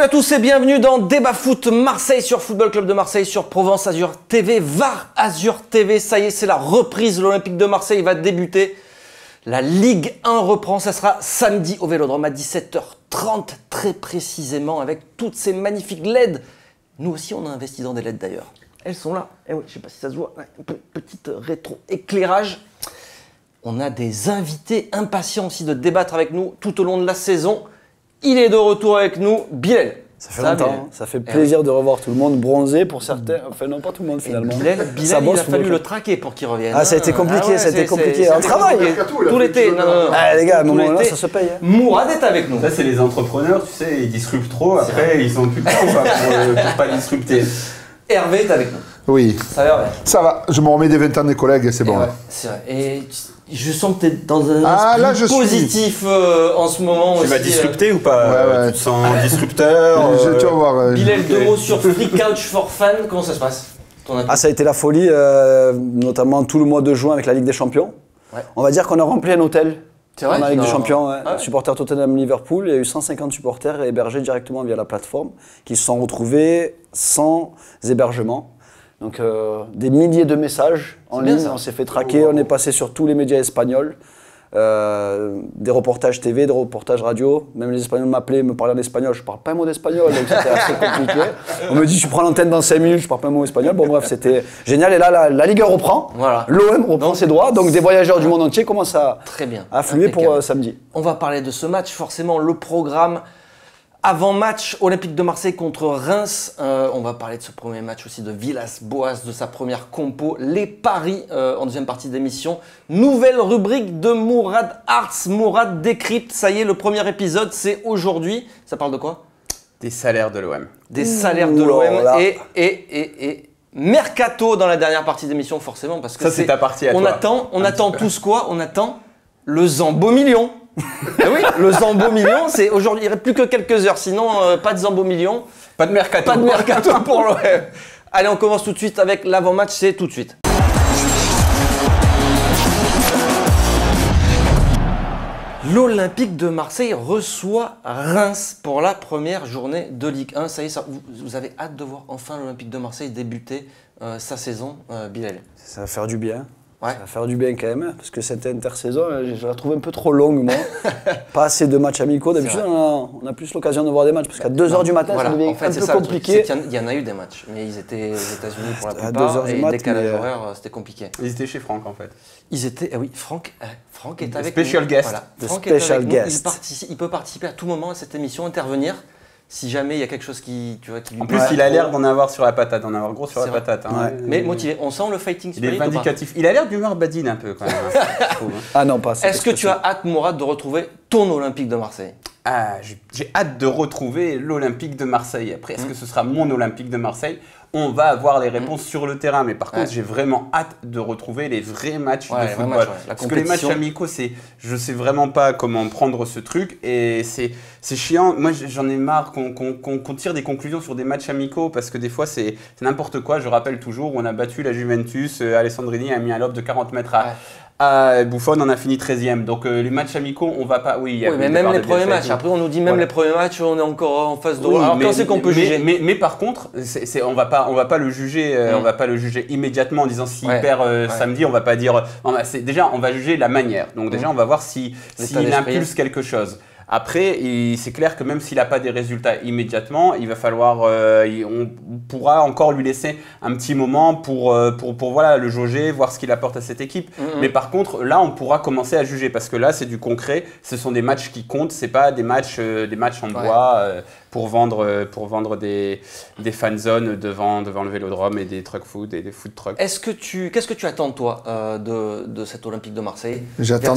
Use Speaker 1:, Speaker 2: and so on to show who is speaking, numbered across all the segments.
Speaker 1: Salut à tous et bienvenue dans Débat Foot Marseille sur Football Club de Marseille, sur Provence Azur TV, VAR Azur TV. Ça y est, c'est la reprise. L'Olympique de Marseille va débuter. La Ligue 1 reprend. Ça sera samedi au Vélodrome à 17h30, très précisément, avec toutes ces magnifiques LED. Nous aussi, on a investi dans des LED d'ailleurs. Elles sont là. Et oui, je ne sais pas si ça se voit. Un petit rétro-éclairage. On a des invités impatients aussi de débattre avec nous tout au long de la saison. Il est de retour avec nous, Bilal.
Speaker 2: Ça fait longtemps, ça fait plaisir de revoir tout le monde bronzé pour certains, enfin non pas tout le monde finalement.
Speaker 1: Bilal, il a fallu le traquer pour qu'il revienne.
Speaker 2: Ah ça a été compliqué, ça a été compliqué. On travaille
Speaker 1: tout l'été.
Speaker 2: Ah les gars, à un moment là ça se paye.
Speaker 1: Mourad est avec nous.
Speaker 3: Ça c'est les entrepreneurs, tu sais, ils disruptent trop, après ils ont plus de temps pour pas disrupter.
Speaker 1: Hervé est avec nous.
Speaker 4: Oui.
Speaker 1: Ça va Hervé?
Speaker 4: Ça va, je me remets des 20 ans des collègues et c'est bon.
Speaker 1: Ouais, c'est vrai. Et je sens que tu es dans un esprit positif en ce moment.
Speaker 3: Tu vas disrupter ou pas?
Speaker 4: Ouais.
Speaker 3: Tu te sens disrupteur?
Speaker 4: Tu vas voir.
Speaker 1: Bilal, deux mots sur Free Couch for Fun, comment ça se passe?
Speaker 2: Ça a été la folie, notamment tout le mois de juin avec la Ligue des Champions. Ouais. On va dire qu'on a rempli un hôtel.
Speaker 1: C'est vrai,
Speaker 2: dans la Ligue des Champions, supporters Tottenham Liverpool, il y a eu 150 supporters hébergés directement via la plateforme qui se sont retrouvés sans hébergement. Donc des milliers de messages en ligne, on s'est fait traquer, on est passé sur tous les médias espagnols, des reportages TV, des reportages radio, même les Espagnols m'appelaient, me parlaient en espagnol, je parle pas un mot d'espagnol, donc c'était assez compliqué. On me dit tu prends l'antenne dans 5 minutes, je parle pas un mot espagnol, bon bref c'était génial et là la Ligue 1 reprend, voilà. L'OM reprend ses droits, donc des voyageurs du monde entier commencent à affluer pour samedi.
Speaker 1: On va parler de ce match, forcément le programme. Avant-match, Olympique de Marseille contre Reims. On va parler de ce premier match aussi de Villas-Boas, de sa première compo. Les paris en deuxième partie d'émission. Nouvelle rubrique de Mourad Arts. Mourad décrypte. Ça y est, le premier épisode, c'est aujourd'hui. Ça parle de quoi?
Speaker 3: Des salaires de l'OM.
Speaker 1: Des salaires de l'OM et Mercato dans la dernière partie d'émission, forcément. Parce que
Speaker 3: ça, c'est ta partie à toi.
Speaker 1: On attend tous quoi? On attend le Zambo Million. Oui, le Zambo Million, c'est aujourd'hui, il ne reste plus que quelques heures, sinon pas de Zambo Million.
Speaker 3: Pas de mercato.
Speaker 1: Pas de mercato pour l'OM. Allez, on commence tout de suite avec l'avant-match, c'est tout de suite. L'Olympique de Marseille reçoit Reims pour la première journée de Ligue 1. Ça y est, vous avez hâte de voir enfin l'Olympique de Marseille débuter sa saison, Bilal?
Speaker 2: Ça va faire du bien.
Speaker 1: Ouais.
Speaker 2: Ça va faire du bien quand même, parce que cette intersaison, je la trouve un peu trop longue, moi. Pas assez de matchs amicaux. D'habitude, on a plus l'occasion de voir des matchs, parce qu'à 2h du matin, ça devient un peu compliqué.
Speaker 1: Il y en a eu des matchs, mais ils étaient aux États-Unis pour la plupart,
Speaker 2: à 2h du matin,
Speaker 1: décalage horaire, c'était compliqué.
Speaker 3: Ils étaient chez Franck, en fait.
Speaker 1: Ils étaient, oui, Franck est avec
Speaker 3: special
Speaker 1: nous.
Speaker 3: Guest.
Speaker 1: Voilà.
Speaker 2: Franck est avec nous.
Speaker 1: Il peut participer à tout moment à cette émission, intervenir. Si jamais il y a quelque chose qui lui...
Speaker 3: En plus, il a l'air d'en avoir sur la patate, d'en avoir gros sur la patate. Hein.
Speaker 1: Ouais. Mais motivé, on sent le fighting spirit.
Speaker 3: Il est vindicatif. Il a l'air d'humeur badine un peu quand même.
Speaker 2: Ah non, pas.
Speaker 1: Est-ce que tu as hâte, Mourad, de retrouver ton Olympique de Marseille?
Speaker 3: Ah, j'ai hâte de retrouver l'Olympique de Marseille. Après, est-ce que ce sera mon Olympique de Marseille? On va avoir les réponses sur le terrain. Mais par contre, j'ai vraiment hâte de retrouver les vrais matchs de football. Parce que les matchs amicaux, je sais vraiment pas comment prendre ce truc. Et c'est chiant. Moi, j'en ai marre qu'on tire des conclusions sur des matchs amicaux. Parce que des fois, c'est n'importe quoi. Je rappelle toujours, on a battu la Juventus. Alessandrini a mis un lob de 40 mètres à Buffon, on a fini 13e. Donc les matchs amicaux, on va pas. Oui,
Speaker 1: mais même les premiers matchs. Après, on nous dit même les premiers matchs, on est encore en phase de.
Speaker 3: Oui,
Speaker 1: alors, quand c'est qu'on peut juger.
Speaker 3: Mais par contre, on va pas le juger. On va pas le juger immédiatement en disant s'il perd samedi, on va pas dire. Déjà, on va juger la manière. Donc déjà, on va voir s'il impulse quelque chose. Après, c'est clair que même s'il n'a pas des résultats immédiatement, il va falloir, on pourra encore lui laisser un petit moment pour voilà, le jauger, voir ce qu'il apporte à cette équipe. Mais par contre, là, on pourra commencer à juger parce que là, c'est du concret. Ce sont des matchs qui comptent. C'est pas des matchs en bois pour vendre des fan zones devant le Vélodrome et des truck food et des food trucks.
Speaker 1: Qu'est-ce que tu attends toi de cet Olympique de Marseille?
Speaker 4: J'attends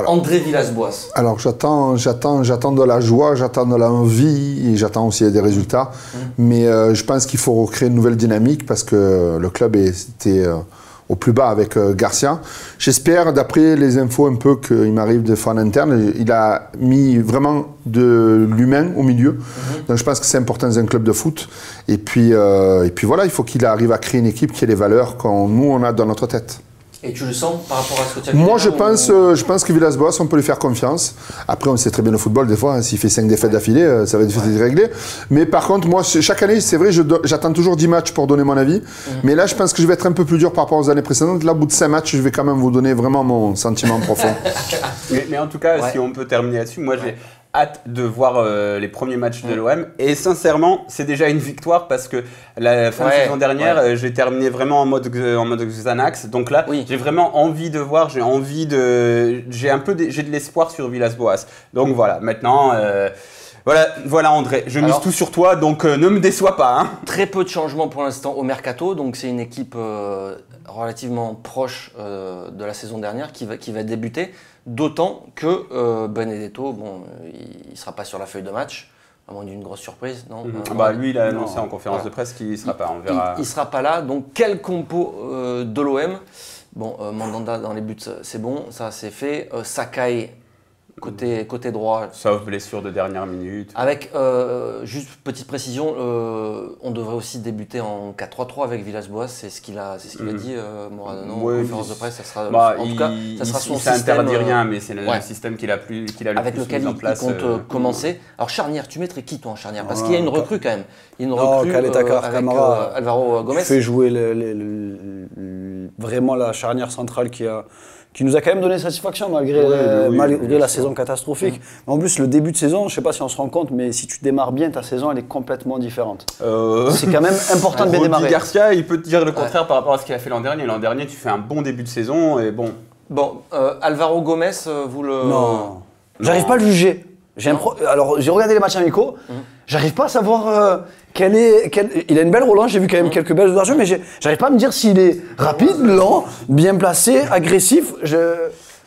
Speaker 1: André Villas-Boas.
Speaker 4: Alors j'attends de la joie, j'attends de l'envie et j'attends aussi des résultats. Mais je pense qu'il faut recréer une nouvelle dynamique parce que le club était au plus bas avec Garcia. J'espère, d'après les infos un peu qu'il m'arrive de faire en interne, il a mis vraiment de l'humain au milieu. Donc je pense que c'est important dans un club de foot. Et puis voilà, il faut qu'il arrive à créer une équipe qui ait les valeurs que nous, on a dans notre tête.
Speaker 1: Et tu le sens par rapport à ce que tu as vu?
Speaker 4: Moi, je pense que Villas-Boas, on peut lui faire confiance. Après, on sait très bien le football, des fois, hein, s'il fait 5 défaites d'affilée, ça va être difficile de régler. Mais par contre, moi, chaque année, c'est vrai, j'attends toujours 10 matchs pour donner mon avis. Mais là, je pense que je vais être un peu plus dur par rapport aux années précédentes. Là, au bout de 5 matchs, je vais quand même vous donner vraiment mon sentiment profond.
Speaker 3: Mais en tout cas, si on peut terminer là-dessus, moi, j'ai hâte de voir les premiers matchs de l'OM. Et sincèrement, c'est déjà une victoire parce que la fin de saison dernière, j'ai terminé vraiment en mode Xanax. Donc là, j'ai vraiment envie de voir, j'ai de l'espoir sur Villas-Boas. Donc voilà, maintenant... Voilà André, je mise tout sur toi, donc ne me déçois pas. Hein.
Speaker 1: Très peu de changements pour l'instant au mercato, donc c'est une équipe relativement proche de la saison dernière qui va débuter, d'autant que Benedetto, il ne sera pas sur la feuille de match, à moins d'une grosse surprise, non?
Speaker 3: Lui, il a annoncé en conférence de presse qu'il ne sera pas, on verra.
Speaker 1: Il ne sera pas là, donc quel compo de l'OM? Mandanda dans les buts, c'est bon, ça c'est fait. Sakai côté droit.
Speaker 3: Sauf blessure de dernière minute.
Speaker 1: Avec, juste petite précision, on devrait aussi débuter en 4-3-3 avec Villas-Boas, c'est ce qu'il a dit, Moradano, en conférence de presse. Ça sera, en tout cas, ça sera son système.
Speaker 3: Ça n'interdit rien, mais c'est le système qu'il a le plus
Speaker 1: avec lequel
Speaker 3: mis en place.
Speaker 1: Il compte commencer. Alors, charnière, tu mettrais qui toi en charnière? Parce qu'il y a une recrue quand même. Il y a une recrue avec Alvaro Gomez.
Speaker 2: Fait jouer vraiment la charnière centrale qui nous a quand même donné satisfaction malgré la saison catastrophique. Mais en plus, le début de saison, je ne sais pas si on se rend compte, mais si tu démarres bien, ta saison, elle est complètement différente. C'est quand même important de bien démarrer.
Speaker 3: Garcia, il peut te dire le contraire par rapport à ce qu'il a fait l'an dernier. L'an dernier, tu fais un bon début de saison et bon.
Speaker 1: Alvaro Gomez, vous le...
Speaker 2: Non, j'arrive pas à le juger. Alors, j'ai regardé les matchs amicaux, j'arrive pas à savoir... Il a une belle relance, j'ai vu quand même quelques belles ouvertures, mais j'arrive pas à me dire s'il est rapide, lent, bien placé, agressif.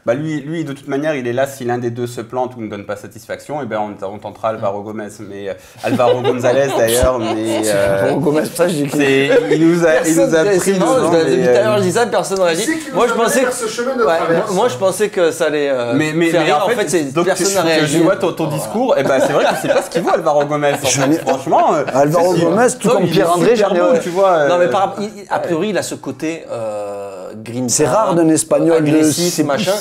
Speaker 3: Lui, de toute manière, il est là. Si l'un des deux se plante ou ne donne pas satisfaction, on tentera Alvaro Gomez. Mais Alvaro Gonzalez d'ailleurs.
Speaker 2: Alvaro Gomez, ça, j'ai dit.
Speaker 3: Il nous a pris.
Speaker 1: Depuis tout à l'heure, je dis ça, personne n'en a dit. Moi, je pensais que ça allait.
Speaker 3: Mais en fait, personne n'a réagi. Je vois ton discours. Et c'est vrai que c'est pas ce qu'il vaut, Alvaro Gomez. Franchement.
Speaker 2: Alvaro Gomez, tout comme Pierre-André,
Speaker 3: tu vois.
Speaker 1: Non, mais a priori, il a ce côté green.
Speaker 2: C'est rare d'un Espagnol
Speaker 1: agressif, machin.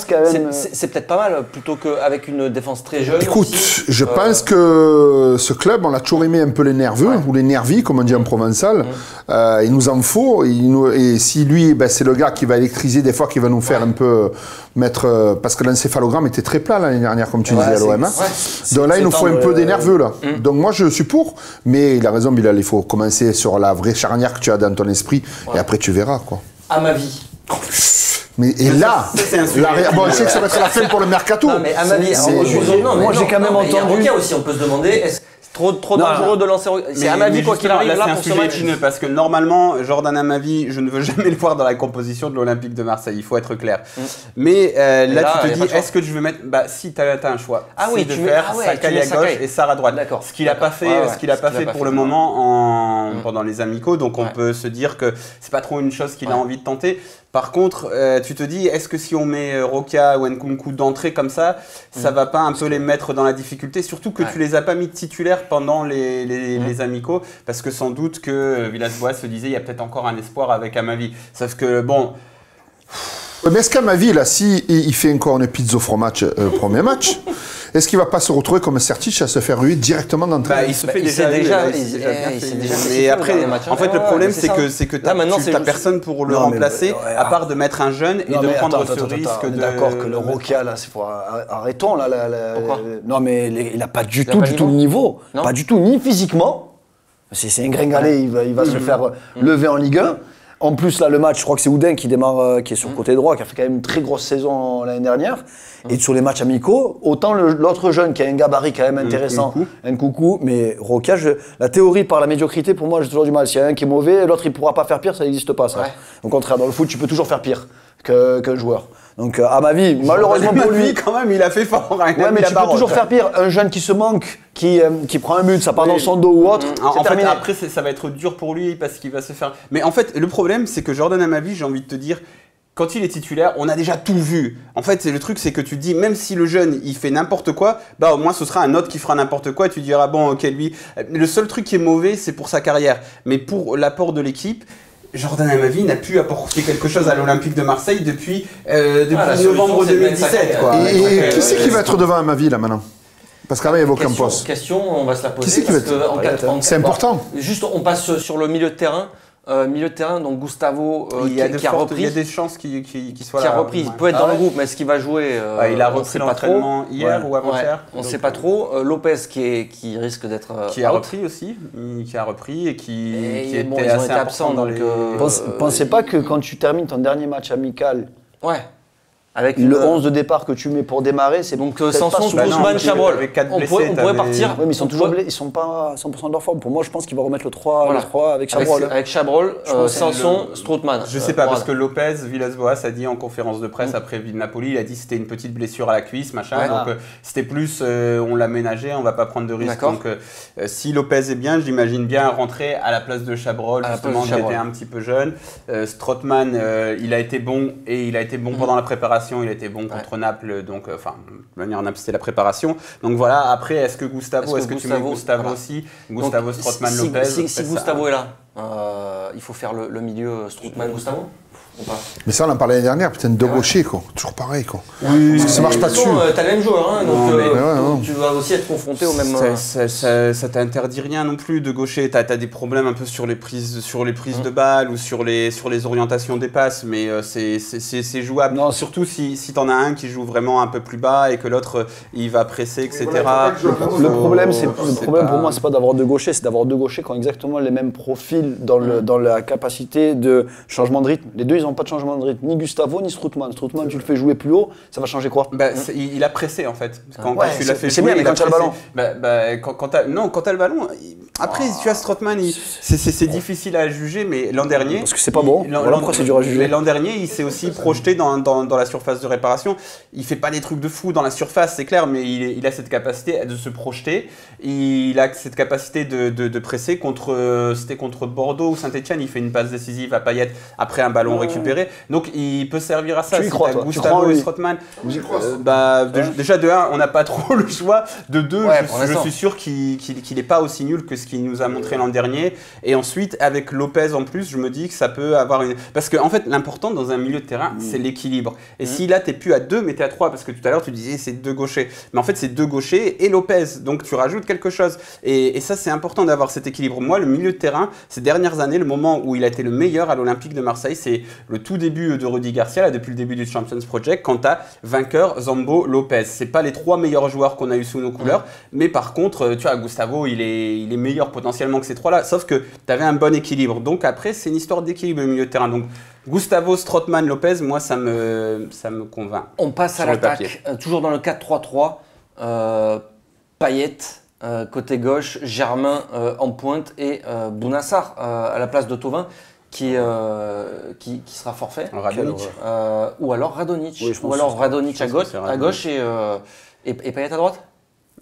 Speaker 1: C'est peut-être pas mal, plutôt qu'avec une défense très jeune.
Speaker 4: Écoute, je pense que ce club, on l'a toujours aimé un peu les nerveux, ou les nervis, comme on dit en provençal. Il nous en faut. Et si lui, c'est le gars qui va électriser des fois, qui va nous faire un peu mettre... parce que l'encéphalogramme était très plat l'année dernière, comme tu disais à l'OM. Donc là, il nous faut un peu des nerveux, là. Donc moi, je suis pour. Mais il a raison, Bilal, il faut commencer sur la vraie charnière que tu as dans ton esprit. Et après, tu verras, quoi.
Speaker 1: À ma vie.
Speaker 4: Mais là, je sais que ça va être la fin pour le mercato.
Speaker 1: Non, mais à ma vie,
Speaker 2: moi j'ai quand même entendu.
Speaker 1: Il y a aussi, on peut se demander, est-ce trop dangereux de lancer. C'est à ma vie, quoi qu'il arrive, là, pour ce match.
Speaker 3: Parce que normalement, Jordan Amavi, je ne veux jamais le voir dans la composition de l'Olympique de Marseille, il faut être clair. Mais là, tu te dis, est-ce que je veux mettre. Si, tu as un choix.
Speaker 1: Ah oui,
Speaker 3: tu veux faire Sakai à gauche et Sarr à droite. Ce qu'il n'a pas fait pour le moment pendant les amicaux, donc on peut se dire que c'est pas trop une chose qu'il a envie de tenter. Par contre, tu te dis, est-ce que si on met Roca ou Nkunku d'entrée comme ça va pas un peu les mettre dans la difficulté? Surtout que tu les as pas mis titulaires pendant les amicaux, parce que sans doute que Villas-Boas se disait, il y a peut-être encore un espoir avec Amavi. Sauf que bon...
Speaker 4: Mais est-ce qu'Amavi, là, il fait encore une pizza au fromage premier match, est-ce qu'il ne va pas se retrouver comme Sertic à se faire ruer directement d'entrée?
Speaker 3: Il se fait déjà. Mais après, en fait, le problème, c'est que tu n'as personne pour le remplacer, à part de mettre un jeune et de prendre ce risque de...
Speaker 2: D'accord que le Roca, là, arrêtons, là. Pourquoi? Non, mais il n'a pas du tout le niveau. Pas du tout, ni physiquement. C'est un gringalet, il va se faire lever en Ligue 1. En plus, là, le match, je crois que c'est Oudin qui démarre, qui est sur le côté droit, qui a fait quand même une très grosse saison l'année dernière. Et sur les matchs amicaux, autant l'autre jeune qui a un gabarit quand même intéressant, Nkunku, mais Roca, la théorie par la médiocrité, pour moi, j'ai toujours du mal. S'il y a un qui est mauvais, l'autre il ne pourra pas faire pire, ça n'existe pas, ça. Au contraire, dans le foot, tu peux toujours faire pire qu'un joueur. Donc, à ma vie, malheureusement pour lui.
Speaker 3: Quand même, il a fait fort.
Speaker 2: Mais tu peux toujours faire pire. Un jeune qui se manque, qui prend un but, ça part dans son dos ou autre.
Speaker 3: En fait, après, ça va être dur pour lui parce qu'il va se faire. Mais en fait, le problème, c'est que Jordan Amavi, j'ai envie de te dire, quand il est titulaire, on a déjà tout vu. En fait, le truc, c'est que tu te dis, même si le jeune, il fait n'importe quoi, au moins, ce sera un autre qui fera n'importe quoi et tu diras, bon, ok, lui. Le seul truc qui est mauvais, c'est pour sa carrière. Mais pour l'apport de l'équipe, Jordan Amavi n'a pu apporter quelque chose à l'Olympique de Marseille depuis novembre 2017.
Speaker 4: Et qui c'est qui va être devant Amavi là maintenant? Parce qu'avant il y avait Ocampos.
Speaker 1: Question, on va se la poser.
Speaker 4: Qui c'est qui va être? C'est important.
Speaker 1: Juste, on passe sur le milieu de terrain. Donc Gustavo qui a repris.
Speaker 3: Il y a des chances qu'il soit là.
Speaker 1: Qui a repris, il peut être dans le groupe, mais est-ce qu'il va jouer
Speaker 3: il a repris l'entraînement hier ou avant-hier.
Speaker 1: On ne sait pas trop. Lopez qui risque d'être
Speaker 3: qui a repris aussi, qui a repris et qui était assez absent dans les...
Speaker 2: Pensez pas que quand tu termines ton dernier match amical,
Speaker 1: avec
Speaker 2: le 11 de départ que tu mets pour démarrer, c'est
Speaker 1: donc Sanson, Guzman, Chabrol.
Speaker 3: On
Speaker 1: pourrait partir.
Speaker 2: Oui, mais ils sont toujours blessés, ils sont pas à 100% de leur forme. Pour moi, je pense qu'il va remettre le 3 avec Chabrol.
Speaker 1: Avec Chabrol, Sanson, Strootman.
Speaker 3: Je sais pas, parce que Lopez, Villas-Boas a dit en conférence de presse après Napoli, il a dit que c'était une petite blessure à la cuisse, machin. Donc c'était plus, on l'a ménagé, on va pas prendre de risque. Donc si Lopez est bien, j'imagine bien rentrer à la place de Chabrol, justement, qui était un petit peu jeune. Strootman, il a été bon et il a été bon pendant la préparation. Il était bon contre Naples, donc de manière Naples c'était la préparation. Donc voilà. Après, est-ce que Gustavo, est-ce que tu mets Gustavo aussi, Gustavo, Strootman, Lopez.
Speaker 1: Si Gustavo est là, il faut faire le milieu Strootman, Gustavo.
Speaker 4: Mais ça, on en parlait l'année dernière, putain, deux gauchers, quoi. Toujours pareil, quoi.
Speaker 1: Oui,
Speaker 4: parce que ça marche pas dessus.
Speaker 1: T'as le même joueur, hein, donc tu vas aussi être confronté au même.
Speaker 3: Ça t'interdit rien non plus de gaucher. T'as des problèmes un peu sur les prises de balles ou sur les orientations des passes, mais c'est jouable. Non, surtout si t'en as un qui joue vraiment un peu plus bas et que l'autre il va presser, etc.
Speaker 2: Le problème pour moi, c'est pas d'avoir deux gauchers, c'est d'avoir deux gauchers qui ont exactement les mêmes profils dans la capacité de changement de rythme. Les deux, ils n'ont pas de changement de rythme, ni Gustavo ni Strootman. Strootman, tu le fais jouer plus haut, ça va changer quoi?
Speaker 3: Il a pressé en fait. Quand tu l'as fait
Speaker 2: c'est
Speaker 3: jouer,
Speaker 2: bien, mais quand tu as le ballon.
Speaker 3: Quand tu as le ballon, après tu as Strootman, c'est difficile à juger, mais l'an dernier.
Speaker 2: Parce que c'est pas bon, voilà pourquoi c'est dur à juger.
Speaker 3: L'an dernier, il s'est aussi projeté dans la surface de réparation. Il fait pas des trucs de fou dans la surface, c'est clair, mais il a cette capacité de se projeter. Il a cette capacité de presser c'était contre Bordeaux ou Saint-Etienne, il fait une passe décisive à Payet après un ballon récupéré. Donc il peut servir à ça.
Speaker 2: Tu y crois, toi?
Speaker 3: Gustavo et Strootman. Déjà de 1, on n'a pas trop le choix. De 2, je suis sûr qu'il n'est pas aussi nul que ce qu'il nous a montré l'an dernier. Et ensuite, avec Lopez en plus, je me dis que ça peut avoir une... Parce qu'en fait, l'important dans un milieu de terrain, c'est l'équilibre. Et si là, tu n'es plus à 2, mais tu es à 3, parce que tout à l'heure, tu disais c'est 2 gauchers. Mais en fait, c'est 2 gauchers et Lopez. Donc tu rajoutes quelque chose. Et ça, c'est important d'avoir cet équilibre. Moi, le milieu de terrain, ces dernières années, le moment où il a été le meilleur à l'Olympique de Marseille, c'est le tout début de Rudy Garcia, là, depuis le début du Champions Project, quand tu as vainqueur Zambo, Lopez. C'est pas les 3 meilleurs joueurs qu'on a eu sous nos couleurs, mais par contre, tu vois, Gustavo, il est meilleur potentiellement que ces 3-là, sauf que tu avais un bon équilibre. Donc après, c'est une histoire d'équilibre au milieu de terrain. Donc Gustavo, Strootman, Lopez, moi, ça me convainc.
Speaker 1: On passe à l'attaque, toujours dans le 4-3-3. Payet, côté gauche, Germain en pointe et Bounassar à la place de Thauvin. Qui sera forfait.
Speaker 3: Radonic.
Speaker 1: Ou alors Radonic.
Speaker 2: Oui,
Speaker 1: ou alors Radonic à gauche et Payet à droite.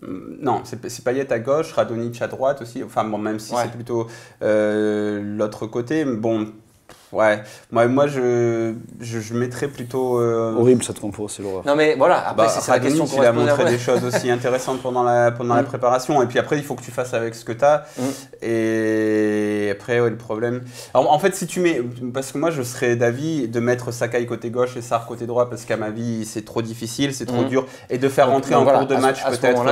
Speaker 3: Non, c'est Payet à gauche, Radonic à droite aussi. Enfin bon, même si c'est plutôt l'autre côté. Bon, ouais. Moi je mettrais plutôt...
Speaker 2: Horrible cette compo, c'est l'horreur.
Speaker 1: Non mais voilà, après c'est la question qu'on va se poser.
Speaker 3: Il a montré des choses aussi intéressantes pendant la préparation. Et puis après, il faut que tu fasses avec ce que tu as. Et après, le problème... Alors, en fait, si tu mets... Parce que moi, je serais d'avis de mettre Sakai côté gauche et Sarr côté droit, parce qu'à ma vie, c'est trop difficile, c'est trop dur. Et de faire rentrer en cours de match peut-être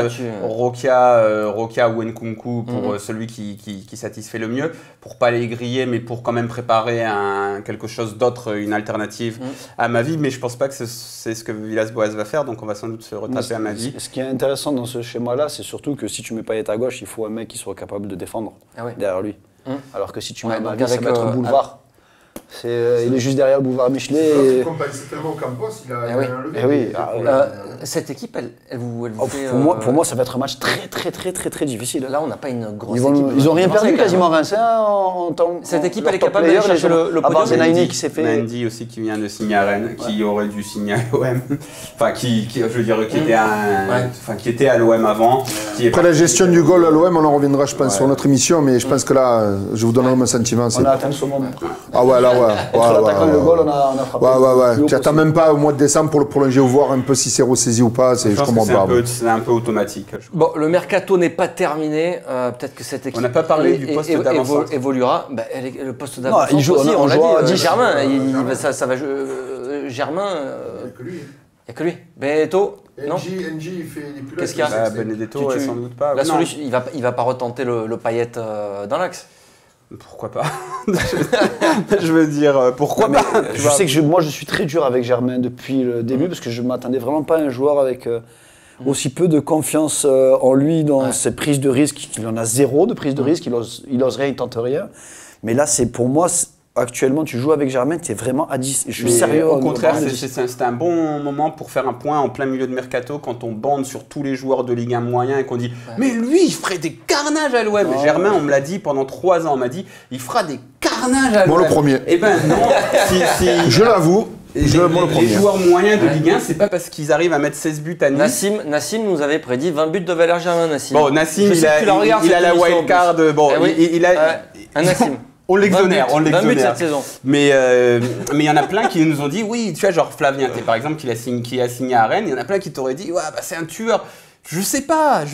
Speaker 3: Rokia ou Nkunku pour celui qui satisfait le mieux, pour pas les griller, mais pour quand même préparer quelque chose d'autre, une alternative à ma vie, mais je pense pas que c'est ce que Villas-Boas va faire, donc on va sans doute se retracer à ma vie.
Speaker 2: Ce qui est intéressant dans ce schéma-là, c'est surtout que si tu mets Payet à gauche, il faut un mec qui soit capable de défendre derrière lui. Alors que si tu mets Amavi, ça va être Boulevard. Il est juste derrière Boulevard Michelet.
Speaker 4: Il compensait tellement Campos, il a un levier.
Speaker 1: Cette équipe, elle vous fait...
Speaker 2: Pour moi, ça va être un match très difficile.
Speaker 1: Là, on n'a pas une grosse équipe.
Speaker 2: Ils n'ont rien perdu quasiment, Reims. En temps,
Speaker 1: cette équipe, elle est capable d'aller chercher le podium.
Speaker 2: C'est Naini qui s'est fait...
Speaker 3: Naini aussi qui vient de signer à Rennes, qui aurait dû signer à l'OM. Enfin, je veux dire, qui était à l'OM avant.
Speaker 4: Après la gestion du goal à l'OM, on en reviendra, je pense, sur notre émission, mais je pense que là, je vous donnerai mon sentiment.
Speaker 2: On a atteint ce moment.
Speaker 4: Ah ouais, là,
Speaker 2: Entre l'attaquant et le goal, on a frappé.
Speaker 4: Ouais. Tu n'attends même pas au mois de décembre pour le prolonger ou voir un peu si c'est ressaisi ou pas. Je comprends pas.
Speaker 3: C'est un peu automatique.
Speaker 1: Bon, le mercato n'est pas terminé. Peut-être que cette équipe.
Speaker 3: On n'a pas parlé du poste d'avant-centre.
Speaker 1: Évoluera. Le poste d'avant-centre aussi, on l'a dit. Germain, ça va jouer. Germain.
Speaker 4: Il n'y
Speaker 1: a que lui. Benedetto, non.
Speaker 4: NG, il fait les plus.
Speaker 1: Qu'est-ce qu'il y a?
Speaker 3: Benedetto, sans doute pas.
Speaker 1: La solution, il va pas retenter le Payet dans l'axe.
Speaker 3: Pourquoi pas? Je veux dire, pourquoi pas?
Speaker 2: Je sais que moi je suis très dur avec Germain depuis le début parce que je ne m'attendais vraiment pas à un joueur avec aussi peu de confiance en lui dans ses prises de risque. Il en a zéro de prise de risque, il ose rien, il tente rien. Mais là, c'est pour moi, actuellement, tu joues avec Germain, tu es vraiment à 10. Je suis sérieux.
Speaker 3: Au contraire, c'est un bon moment pour faire un point en plein milieu de mercato quand on bande sur tous les joueurs de Ligue 1 moyen et qu'on dit mais lui, il ferait des carnages à l'OM. Germain, on me l'a dit pendant 3 ans, on m'a dit il fera des carnages à l'OM.
Speaker 4: Moi le premier.
Speaker 3: Eh ben non,
Speaker 4: je l'avoue.
Speaker 3: Les joueurs moyens de Ligue 1, c'est pas parce qu'ils arrivent à mettre 16 buts à Nice.
Speaker 1: Nassim nous avait prédit 20 buts de Valère Germain, Nassim.
Speaker 3: Bon, Nassim, il a la wild card. Bon, il a
Speaker 1: un Nassim.
Speaker 3: On l'exonère, on l'exonère.
Speaker 1: 20 buts cette saison.
Speaker 3: Mais il y en a plein qui nous ont dit, oui, tu vois, genre Flavien, par exemple, qui a signé à Rennes, il y en a plein qui t'auraient dit, ouais, bah, c'est un tueur. Je sais pas,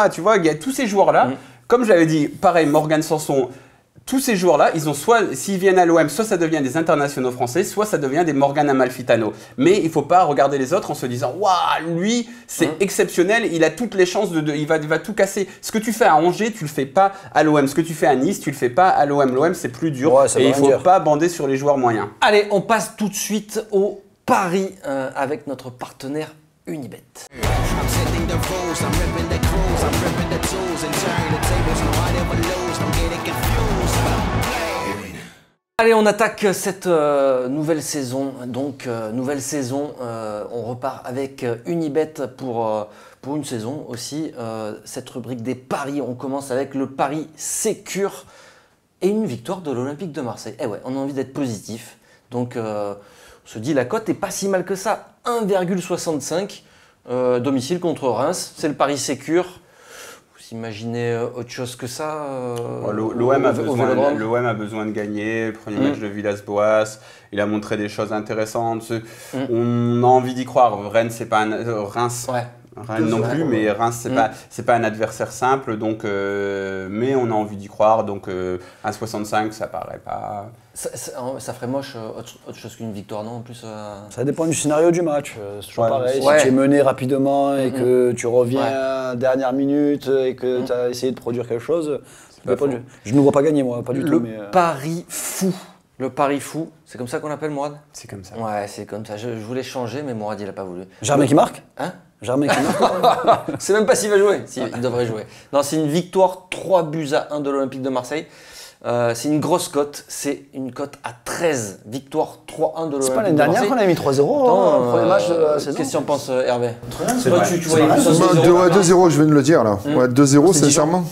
Speaker 3: tu vois, il y a tous ces joueurs-là. Comme je l'avais dit, pareil, Morgan Sanson, tous ces joueurs-là, ils ont soit, s'ils viennent à l'OM, soit ça devient des internationaux français, soit ça devient des Morgan Amalfitano. Mais il ne faut pas regarder les autres en se disant, waouh, lui, c'est exceptionnel, il a toutes les chances il va tout casser. Ce que tu fais à Angers, tu le fais pas à l'OM. Ce que tu fais à Nice, tu le fais pas à l'OM. L'OM, c'est plus dur et il ne faut pas bander sur les joueurs moyens.
Speaker 1: Allez, on passe tout de suite au pari avec notre partenaire Unibet. Allez, on attaque cette nouvelle saison. Donc, nouvelle saison, on repart avec Unibet pour une saison aussi. Cette rubrique des paris, on commence avec le pari Sécure et une victoire de l'Olympique de Marseille. Eh ouais, on a envie d'être positif. Donc, on se dit la cote est pas si mal que ça. 1,65 domicile contre Reims. C'est le pari Sécure. Imaginez autre chose que ça.
Speaker 3: L'OM a besoin de gagner. Premier match de Villas-Boas, il a montré des choses intéressantes. On a envie d'y croire. Rennes, c'est pas Reims. Rennes non plus, mais Reims, c'est pas un adversaire simple. Donc, mais on a envie d'y croire. Donc, 1,65, ça paraît pas.
Speaker 1: Ça ferait moche autre chose qu'une victoire, non? En plus,
Speaker 2: ça dépend du scénario du match. C'est toujours pareil. Si tu es mené rapidement et que tu reviens dernière minute et que tu as essayé de produire quelque chose, je ne vois pas gagner, moi, pas du tout.
Speaker 1: Pari fou. Le pari fou, c'est comme ça qu'on l'appelle, Mourad?
Speaker 3: C'est comme ça.
Speaker 1: Ouais, c'est comme ça. Je voulais changer, mais Mourad, il n'a pas voulu.
Speaker 2: Germain qui marque?
Speaker 1: Hein?
Speaker 2: Germain qui marque?
Speaker 1: C'est même pas s'il va jouer. Il devrait jouer. Non, c'est une victoire 3-1 de l'Olympique de Marseille. C'est une grosse cote, c'est une cote à 13, victoire 3-1 de l'Olympique de Marseille.
Speaker 2: C'est pas l'année dernière qu'on a mis 3-0 au premier match de la saison.
Speaker 1: Qu'est-ce que tu en penses, Hervé?
Speaker 4: Toi, tu voyais 2-0, je viens de le dire là. 2-0, sincèrement.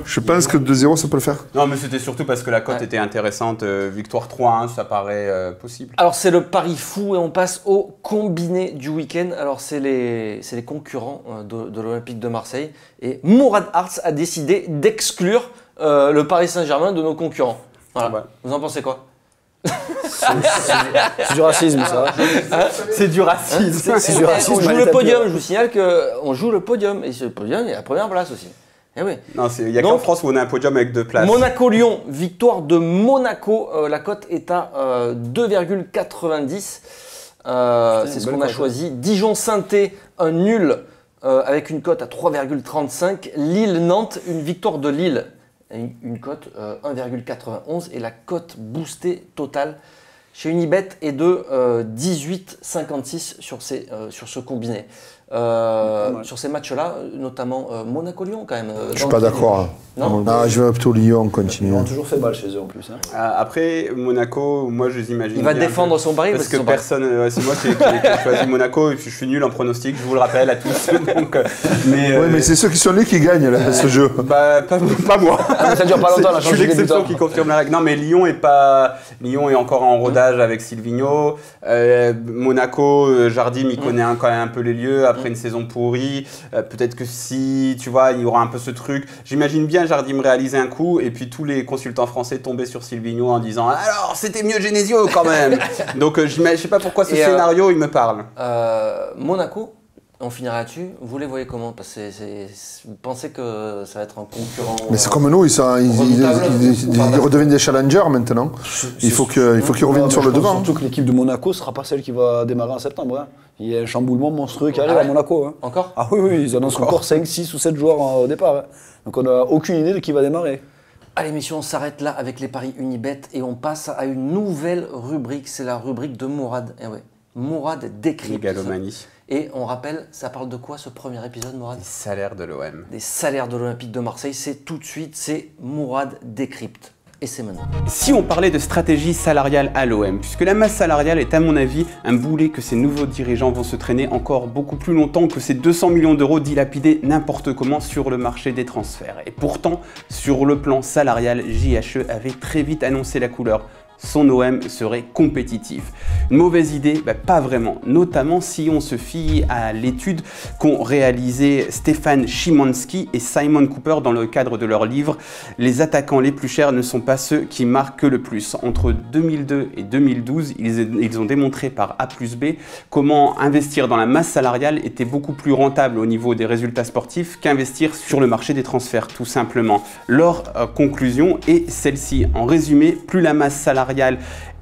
Speaker 4: Je pense que 2-0, ça peut le faire.
Speaker 3: Non, mais c'était surtout parce que la cote était intéressante. Victoire 3-1, ça paraît possible.
Speaker 1: Alors, c'est le pari fou et on passe au combiné du week-end. Alors, c'est les concurrents de l'Olympique de Marseille. Et Mourad Arts a décidé d'exclure le Paris Saint-Germain de nos concurrents. Voilà. Ouais. Vous en pensez quoi?
Speaker 2: C'est du racisme, ça.
Speaker 3: C'est du racisme.
Speaker 2: C'est du racisme.
Speaker 1: On joue le podium. Je vous signale qu'on joue le podium. Et ce podium, il y a la première place aussi. Eh oui.
Speaker 3: Non, il n'y a qu'en France où on a un podium avec 2 places.
Speaker 1: Monaco-Lyon, victoire de Monaco. La cote est à 2,90. C'est ce qu'on a choisi. Dijon-Saint-Étienne, un nul avec une cote à 3,35. Lille-Nantes, une victoire de Lille. Une cote 1,91 et la cote boostée totale chez Unibet est de 18,56 sur ce combiné. Sur ces matchs-là, notamment Monaco-Lyon quand même.
Speaker 4: Je suis pas d'accord. Non, je vais plutôt Lyon continuer.
Speaker 2: Ils ont toujours fait mal chez eux en plus.
Speaker 3: Après, Monaco, moi je les imagine.
Speaker 1: Il va défendre son pari
Speaker 3: parce que personne. C'est moi qui ai choisi Monaco et puis je suis nul en pronostic, je vous le rappelle à tous. Donc,
Speaker 4: mais c'est ceux qui sont nuls qui gagnent là, ce jeu.
Speaker 3: Bah, pas moi.
Speaker 2: Ça dure pas longtemps, la
Speaker 3: je suis l'exception qui confirme la règle. Non, mais Lyon est encore en rodage avec Silvino. Monaco, Jardim, il connaît quand même un peu les lieux. après une saison pourrie. Peut-être que si, tu vois, il y aura un peu ce truc. J'imagine bien Jardim réaliser un coup et puis tous les consultants français tomber sur Silvino en disant « Alors, c'était mieux Genesio quand même !» Donc, je sais pas pourquoi ce scénario, il me parle.
Speaker 1: Monaco, on finira là-dessus. Vous les voyez comment? Parce que vous pensez que ça va être un concurrent?
Speaker 4: Mais c'est comme nous, ils redeviennent des challengers maintenant. Il faut qu'ils reviennent sur le devant.
Speaker 2: Surtout que l'équipe de Monaco ne sera pas celle qui va démarrer en septembre. Hein. Il y a un chamboulement monstrueux qui arrive à Monaco. Hein.
Speaker 1: Encore?
Speaker 2: Ah oui, ils annoncent encore 5, 6 ou 7 joueurs au départ. Hein. Donc on n'a aucune idée de qui va démarrer.
Speaker 1: Allez, messieurs, on s'arrête là avec les paris Unibet et on passe à une nouvelle rubrique. C'est la rubrique de Mourad. Eh ouais. Mourad décrypte.
Speaker 3: Mégalomanie.
Speaker 1: Et on rappelle, ça parle de quoi ce premier épisode, Mourad?
Speaker 3: Des salaires de l'OM.
Speaker 1: Des salaires de l'Olympique de Marseille. C'est tout de suite, c'est Mourad décrypte. Et c'est maintenant.
Speaker 3: Si on parlait de stratégie salariale à l'OM, puisque la masse salariale est à mon avis un boulet que ces nouveaux dirigeants vont se traîner encore beaucoup plus longtemps que ces 200 millions d'euros dilapidés n'importe comment sur le marché des transferts. Et pourtant, sur le plan salarial, JHE avait très vite annoncé la couleur. Son OM serait compétitif. Une mauvaise idée? Pas vraiment, notamment si on se fie à l'étude qu'ont réalisé Stéphane Szymanski et Simon Cooper dans le cadre de leur livre « Les attaquants les plus chers ne sont pas ceux qui marquent le plus ». Entre 2002 et 2012, ils ont démontré par A plus B comment investir dans la masse salariale était beaucoup plus rentable au niveau des résultats sportifs qu'investir sur le marché des transferts, tout simplement. Leur conclusion est celle-ci. En résumé, plus la masse salariale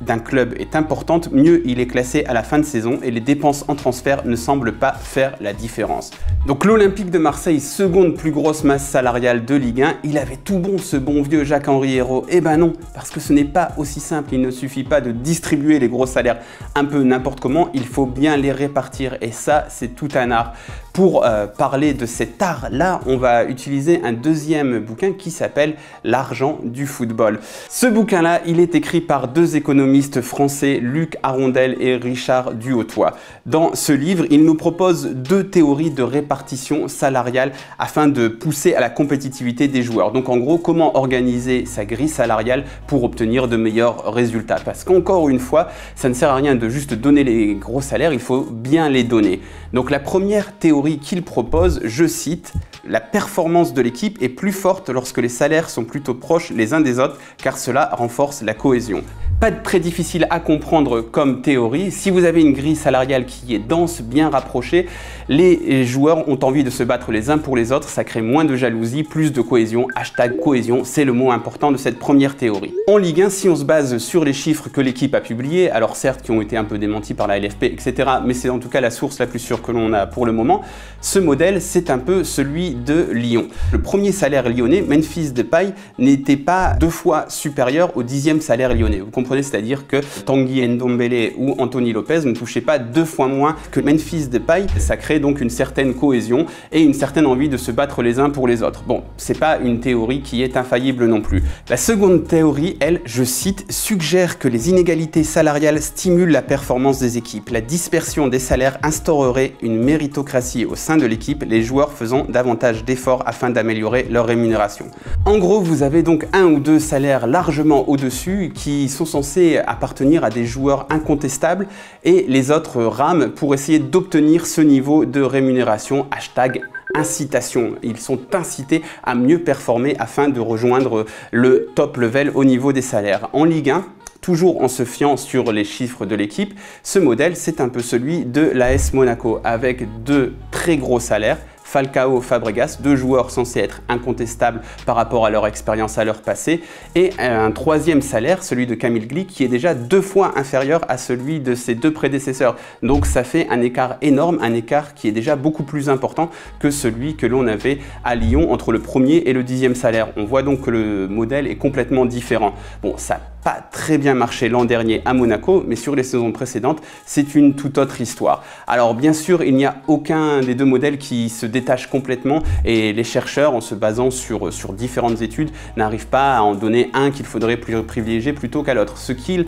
Speaker 3: d'un club est importante, mieux il est classé à la fin de saison et les dépenses en transfert ne semblent pas faire la différence. Donc l'Olympique de Marseille, seconde plus grosse masse salariale de Ligue 1, il avait tout bon ce bon vieux Jacques-Henri Hérault. Eh ben non, parce que ce n'est pas aussi simple, il ne suffit pas de distribuer les gros salaires un peu n'importe comment, il faut bien les répartir et ça c'est tout un art. Pour parler de cet art-là, on va utiliser un deuxième bouquin qui s'appelle « L'argent du football ». Ce bouquin-là, il est écrit par deux économistes français, Luc Arondel et Richard Duhautoy. Dans ce livre, ils nous proposent deux théories de répartition salariale afin de pousser à la compétitivité des joueurs. Donc en gros, comment organiser sa grille salariale pour obtenir de meilleurs résultats. Parce qu'encore une fois, ça ne sert à rien de juste donner les gros salaires, il faut bien les donner. Donc la première théorie qu'il propose, je cite, « La performance de l'équipe est plus forte lorsque les salaires sont plutôt proches les uns des autres car cela renforce la cohésion ». Pas de très difficile à comprendre comme théorie. Si vous avez une grille salariale qui est dense, bien rapprochée, les joueurs ont envie de se battre les uns pour les autres, ça crée moins de jalousie, plus de cohésion. Hashtag cohésion, c'est le mot important de cette première théorie. En Ligue 1, si on se base sur les chiffres que l'équipe a publiés, alors certes qui ont été un peu démentis par la LFP, etc., mais c'est en tout cas la source la plus sûre que l'on a pour le moment, ce modèle, c'est un peu celui de Lyon. Le premier salaire lyonnais, Memphis Depay, n'était pas 2 fois supérieur au 10e salaire lyonnais. Vous comprenez, c'est-à-dire que Tanguy Ndombele ou Anthony Lopez ne touchaient pas 2 fois moins que Memphis Depay. Ça crée donc une certaine cohésion et une certaine envie de se battre les uns pour les autres. Bon, c'est pas une théorie qui est infaillible non plus. La seconde théorie, elle, je cite, suggère que les inégalités salariales stimulent la performance des équipes. La dispersion des salaires instaurerait une méritocratie au sein de l'équipe, les joueurs faisant davantage d'efforts afin d'améliorer leur rémunération. En gros, vous avez donc 1 ou 2 salaires largement au-dessus qui sont censés appartenir à des joueurs incontestables et les autres rament pour essayer d'obtenir ce niveau de rémunération. Hashtag incitation. Ils sont incités à mieux performer afin de rejoindre le top level au niveau des salaires. En Ligue 1, toujours en se fiant sur les chiffres de l'équipe, ce modèle c'est un peu celui de l'AS Monaco avec 2 très gros salaires. Falcao, Fabregas, 2 joueurs censés être incontestables par rapport à leur expérience à leur passé, et un 3e salaire, celui de Camille Glick, qui est déjà 2 fois inférieur à celui de ses 2 prédécesseurs. Donc ça fait un écart énorme, un écart qui est déjà beaucoup plus important que celui que l'on avait à Lyon entre le 1er et le 10e salaire. On voit donc que le modèle est complètement différent. Bon, ça n'a pas très bien marché l'an dernier à Monaco, mais sur les saisons précédentes, c'est une toute autre histoire. Alors bien sûr, il n'y a aucun des 2 modèles qui se détache complètement et les chercheurs, en se basant sur différentes études, n'arrivent pas à en donner un qu'il faudrait privilégier plutôt qu'à l'autre. Ce qu'ils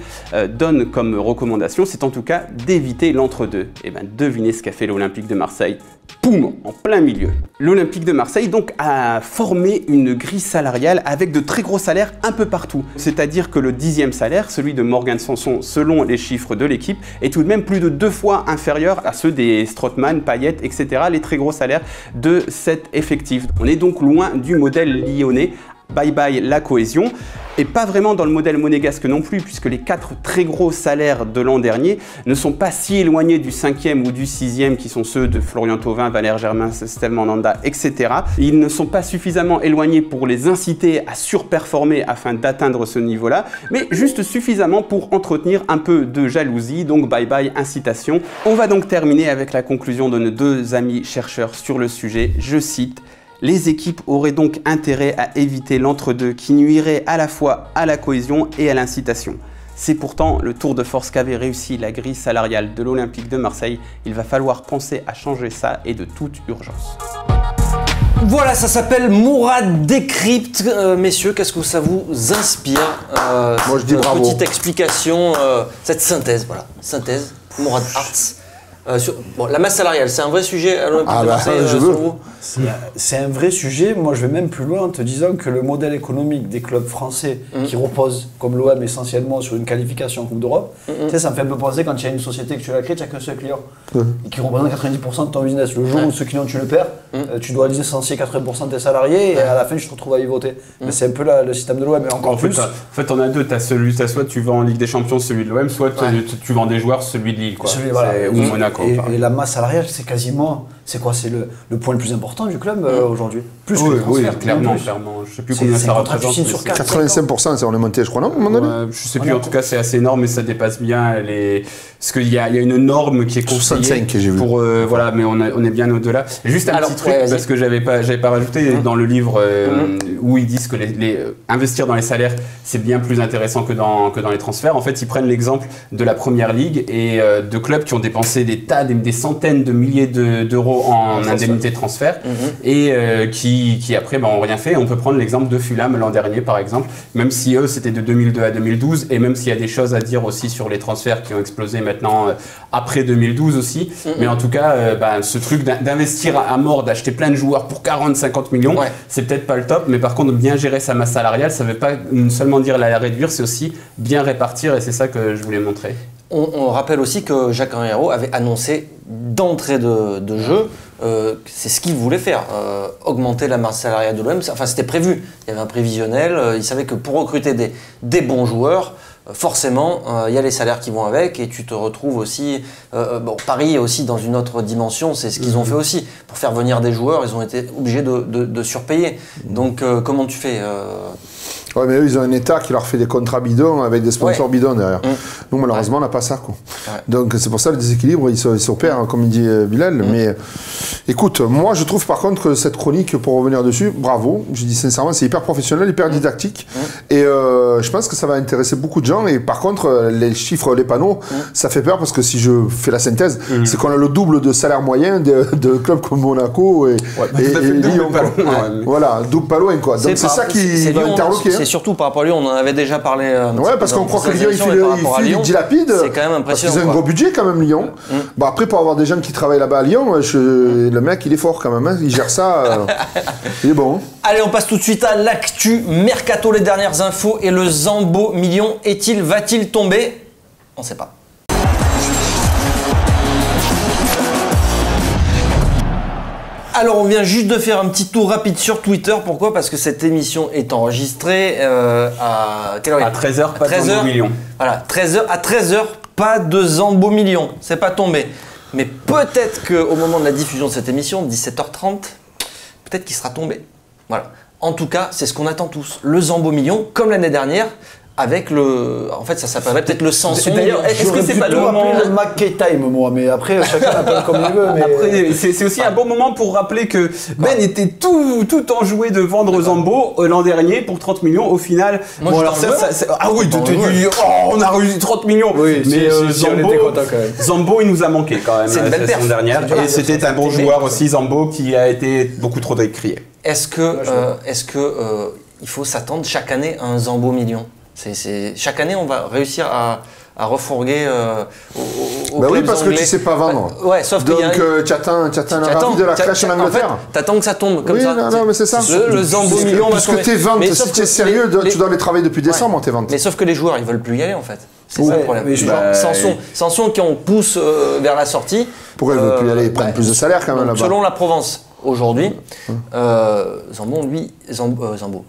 Speaker 3: donnent comme recommandation, c'est en tout cas d'éviter l'entre-deux. Et bien devinez ce qu'a fait l'Olympique de Marseille. Poum, en plein milieu. L'Olympique de Marseille donc a formé une grille salariale avec de très gros salaires un peu partout. C'est-à-dire que le 10e salaire, celui de Morgan Sanson, selon les chiffres de l'équipe, est tout de même plus de 2 fois inférieur à ceux des Strootman, Payet, etc., les très gros salaires de cet effectif. On est donc loin du modèle lyonnais. Bye bye la cohésion, et pas vraiment dans le modèle monégasque non plus, puisque les 4 très gros salaires de l'an dernier ne sont pas si éloignés du 5e ou du 6e qui sont ceux de Florian Thauvin, Valère Germain, Steve Mandanda, etc. Ils ne sont pas suffisamment éloignés pour les inciter à surperformer afin d'atteindre ce niveau-là, mais juste suffisamment pour entretenir un peu de jalousie, donc bye bye incitation. On va donc terminer avec la conclusion de nos 2 amis chercheurs sur le sujet, je cite: les équipes auraient donc intérêt à éviter l'entre-deux qui nuirait à la fois à la cohésion et à l'incitation. C'est pourtant le tour de force qu'avait réussi la grille salariale de l'Olympique de Marseille. Il va falloir penser à changer ça et de toute urgence.
Speaker 1: Voilà, ça s'appelle Mourad Décrypte. Messieurs, qu'est-ce que ça vous inspire
Speaker 4: Moi, je dis bravo.
Speaker 1: Petite explication, cette synthèse, voilà. Synthèse, Mourad Arts. Bon, la masse salariale, c'est un vrai sujet à l'Olympique de Marseille,
Speaker 4: je veux.
Speaker 2: C'est un vrai sujet. Moi, je vais même plus loin en te disant que le modèle économique des clubs français qui repose, comme l'OM, essentiellement sur une qualification en Coupe d'Europe, tu sais, ça me fait un peu penser quand il y a une société que tu la crées, tu n'as qu'un seul client et qui représente 90% de ton business. Le jour où ce client, tu le perds, tu dois licencier 80% de tes salariés et à la fin, tu te retrouves à y voter. Mais c'est un peu le système de l'OM. Et encore plus.
Speaker 3: En fait, on a deux. Soit tu vends en Ligue des Champions celui de l'OM, soit tu vends des joueurs celui de Lille, quoi. Ou Monaco.
Speaker 2: Et la masse salariale, c'est quasiment. C'est quoi? C'est le point le plus important du club aujourd'hui. Plus que le transfert.
Speaker 3: Oui, clairement. Je sais plus combien ça représente.
Speaker 2: Sur
Speaker 4: 85%, on est monté, je crois, non, à un moment donné.
Speaker 3: Je sais plus, en tout cas, c'est assez énorme, mais ça dépasse bien les. Parce qu'il y a une norme qui est conseillée
Speaker 4: 65 que j'ai vu.
Speaker 3: Pour voilà, mais on est bien au-delà. Juste un petit truc, parce que j'avais pas rajouté dans le livre où ils disent que investir dans les salaires, c'est bien plus intéressant que dans les transferts. En fait, ils prennent l'exemple de la Première Ligue et de clubs qui ont dépensé des centaines de milliers d'euros en indemnité de transfert et qui après ont rien fait. On peut prendre l'exemple de Fulham l'an dernier, par exemple, même si eux c'était de 2002 à 2012, et même s'il y a des choses à dire aussi sur les transferts qui ont explosé maintenant après 2012 aussi, mais en tout cas ce truc d'investir à mort, d'acheter plein de joueurs pour 40-50 millions, c'est peut-être pas le top, mais par contre bien gérer sa masse salariale, ça veut pas seulement dire la réduire, c'est aussi bien répartir, et c'est ça que je voulais montrer.
Speaker 1: On rappelle aussi que Jacques Henriot avait annoncé d'entrée de jeu, c'est ce qu'il voulait faire, augmenter la masse salariale de l'OM. Enfin, c'était prévu, il y avait un prévisionnel, il savait que pour recruter des bons joueurs, forcément, il y a les salaires qui vont avec, et tu te retrouves aussi. Paris est aussi dans une autre dimension, c'est ce qu'ils ont fait aussi. Pour faire venir des joueurs, ils ont été obligés de surpayer. Donc, comment tu fais
Speaker 4: Ouais, mais eux, ils ont un État qui leur fait des contrats bidons avec des sponsors bidons derrière. Nous, malheureusement, on n'a pas ça, quoi. Donc, c'est pour ça le déséquilibre, il s'opère, comme il dit Bilal. Mais écoute, moi, je trouve par contre que cette chronique, pour revenir dessus, bravo. Je dis sincèrement, c'est hyper professionnel, hyper didactique. Et je pense que ça va intéresser beaucoup de gens. Et par contre, les chiffres, les panneaux, ça fait peur parce que si je fais la synthèse, c'est qu'on a le double de salaire moyen de clubs comme Monaco et Lyon. Voilà, double pas loin, quoi. Donc, c'est ça qui va interloquer.
Speaker 1: C'est surtout par rapport à Lyon, on en avait déjà parlé.
Speaker 4: Parce qu'on croit que Lyon, il dilapide.
Speaker 1: C'est quand même impressionnant.
Speaker 4: Parce qu'ils ont un gros budget quand même, Lyon. Bon, après, pour avoir des gens qui travaillent là-bas à Lyon, le mec, il est fort quand même. Hein. Il gère ça. Il est bon.
Speaker 1: Allez, on passe tout de suite à l'actu Mercato, les dernières infos. Et le Zambo million, va-t-il tomber? On ne sait pas. Alors, on vient juste de faire un petit tour rapide sur Twitter. Pourquoi? Parce que cette émission est enregistrée à
Speaker 3: 13h, pas de Zambo million.
Speaker 1: Voilà, à 13h, pas de Zambo million. C'est pas tombé. Mais peut-être qu'au moment de la diffusion de cette émission, 17h30, peut-être qu'il sera tombé. Voilà. En tout cas, c'est ce qu'on attend tous. Le Zambo million, comme l'année dernière, avec le... En fait, ça s'appellerait peut-être le Samson.
Speaker 2: D'ailleurs, est-ce que c'est pas le moment... le McKay Time, moi, mais après, chacun l'appelle comme il veut. Mais... Après,
Speaker 3: c'est aussi un bon moment pour rappeler que Ben était tout enjoué de vendre Zambo l'an dernier pour 30 millions. Au final,
Speaker 1: moi, bon, alors
Speaker 3: ah oui, tu t'es dit, on a réussi 30 millions.
Speaker 2: Oui, mais
Speaker 3: Zambo, il nous a manqué quand même
Speaker 1: la saison
Speaker 3: dernière. Et c'était un bon joueur aussi, Zambo, qui a été beaucoup trop décrié.
Speaker 1: Est-ce que il faut s'attendre chaque année à un Zambo million? Chaque année, on va réussir à refourguer au
Speaker 4: Bah oui,
Speaker 1: clubs
Speaker 4: parce que
Speaker 1: anglais.
Speaker 4: tu sais pas vendre.
Speaker 1: Ouais, sauf qu'il
Speaker 4: Donc
Speaker 1: y a...
Speaker 4: tu attends la rapide de la crèche en Angleterre.
Speaker 1: En fait, t'attends que ça tombe comme
Speaker 4: Oui,
Speaker 1: ça.
Speaker 4: non, mais c'est ça.
Speaker 1: Le Zambo million va
Speaker 4: Puisque
Speaker 1: tomber.
Speaker 4: tes ventes,
Speaker 1: Mais
Speaker 4: si
Speaker 1: sauf
Speaker 4: tu es
Speaker 1: que
Speaker 4: sérieux, tu dois les travailler depuis décembre, tes ventes.
Speaker 1: Mais sauf que les joueurs, ils veulent plus y aller en fait. C'est ça
Speaker 2: Ouais,
Speaker 1: le problème.
Speaker 2: mais
Speaker 1: Sanson qui on pousse vers la sortie.
Speaker 4: Pourquoi ils veulent plus y aller? Ils prennent plus de salaire quand même là-bas.
Speaker 1: Selon la Provence, aujourd'hui,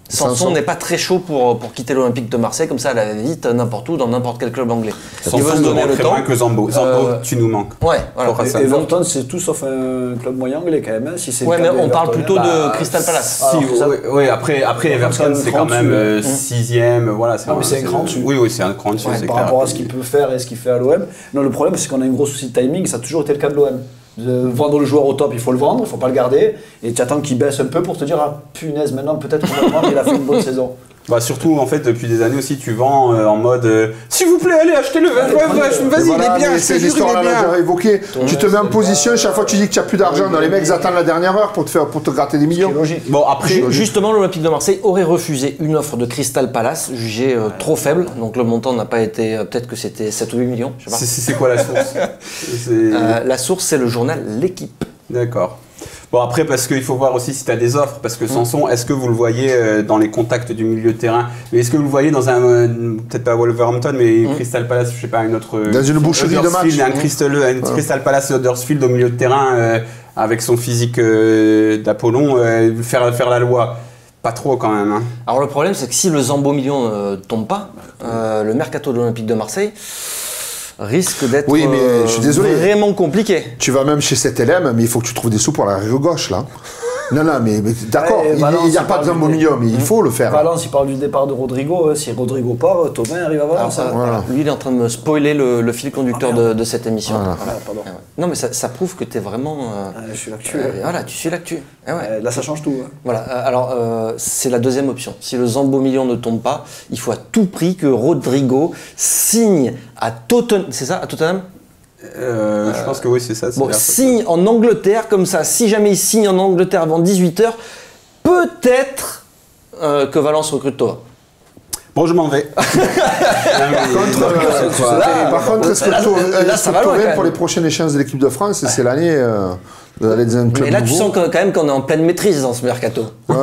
Speaker 1: Sanson n'est pas très chaud pour quitter l'Olympique de Marseille, comme ça elle allait vite n'importe où, dans n'importe quel club anglais.
Speaker 3: Il veut se donner le temps. Que Zambo. Zambo, tu nous manques.
Speaker 1: Ouais, voilà.
Speaker 2: Et Everton, c'est tout sauf un club moyen anglais quand même. Si
Speaker 1: ouais, mais on parle plutôt de Crystal Palace.
Speaker 3: Oui, après Everton, c'est quand même 6ème. Voilà,
Speaker 2: mais c'est un cran dessus.
Speaker 3: Oui, c'est un cran dessus.
Speaker 2: Par rapport à ce qu'il peut faire et ce qu'il fait à l'OM. Non, le problème, c'est qu'on a un gros souci de timing. Ça a toujours été le cas de l'OM. Vendre le joueur au top, il faut le vendre, il ne faut pas le garder. Et tu attends qu'il baisse un peu pour te dire, ah punaise, maintenant peut-être qu'on va le vendre, il a fait une bonne saison.
Speaker 3: Bah surtout en fait depuis des années aussi tu vends en mode s'il vous plaît allez achetez-le vas-y il est bien
Speaker 4: c'est l'histoire là déjà évoqué. Tu te mets en position, chaque fois tu dis que tu n'as plus d'argent, les mecs attendent la dernière heure pour te gratter des millions.
Speaker 3: Bon après
Speaker 1: justement l'Olympique de Marseille aurait refusé une offre de Crystal Palace jugée trop faible, donc le montant n'a pas été, peut-être que c'était 7 ou 8 millions, je sais pas.
Speaker 3: C'est quoi la source?
Speaker 1: La source c'est le journal L'Équipe.
Speaker 3: D'accord. Bon après parce qu'il faut voir aussi si tu as des offres parce que Sanson, est-ce que vous le voyez dans les contacts du milieu de terrain, mais est-ce que vous le voyez dans un peut-être pas Wolverhampton mais Crystal Palace, je sais pas, une autre
Speaker 4: dans une boucherie de match,
Speaker 3: un Crystal Palace Huddersfield au milieu de terrain avec son physique d'Apollon faire la loi? Pas trop quand même. Hein.
Speaker 1: Alors le problème c'est que si le Zambo million ne tombe pas, le mercato de l'Olympique de Marseille risque d'être
Speaker 4: je suis désolé.
Speaker 1: Vraiment compliqué.
Speaker 4: Tu vas même chez cet LM, mais il faut que tu trouves des sous pour la rive gauche là. Non, mais d'accord, il n'y a pas de Zambo million, mais il faut le faire.
Speaker 2: Valence, il parle du départ de Rodrigo. Si Rodrigo part, Thauvin arrive à Valence.
Speaker 1: Voilà. Lui, il est en train de me spoiler le fil conducteur de cette émission.
Speaker 4: Voilà.
Speaker 2: Pardon.
Speaker 1: Non, mais ça prouve que tu es vraiment.
Speaker 2: Je suis l'actu.
Speaker 1: Voilà, tu suis l'actu.
Speaker 2: Là, ça change tout. Hein.
Speaker 1: Voilà. Alors, c'est la deuxième option. Si le Zambo million ne tombe pas, il faut à tout prix que Rodrigo signe à Tottenham. C'est ça, à Tottenham?
Speaker 3: Je pense que oui, c'est ça.
Speaker 1: Bon, signe en Angleterre, comme ça, si jamais il signe en Angleterre avant 18h, peut-être que Valence recrute Thauvin.
Speaker 3: Bon, je m'en vais.
Speaker 4: Par contre, est-ce que Thauvin pour les prochaines échéances de l'équipe de France, c'est l'année d'aller dans un club
Speaker 1: Mais là, tu
Speaker 4: nouveau.
Speaker 1: sens quand même qu'on est en pleine maîtrise dans ce mercato.
Speaker 2: Ce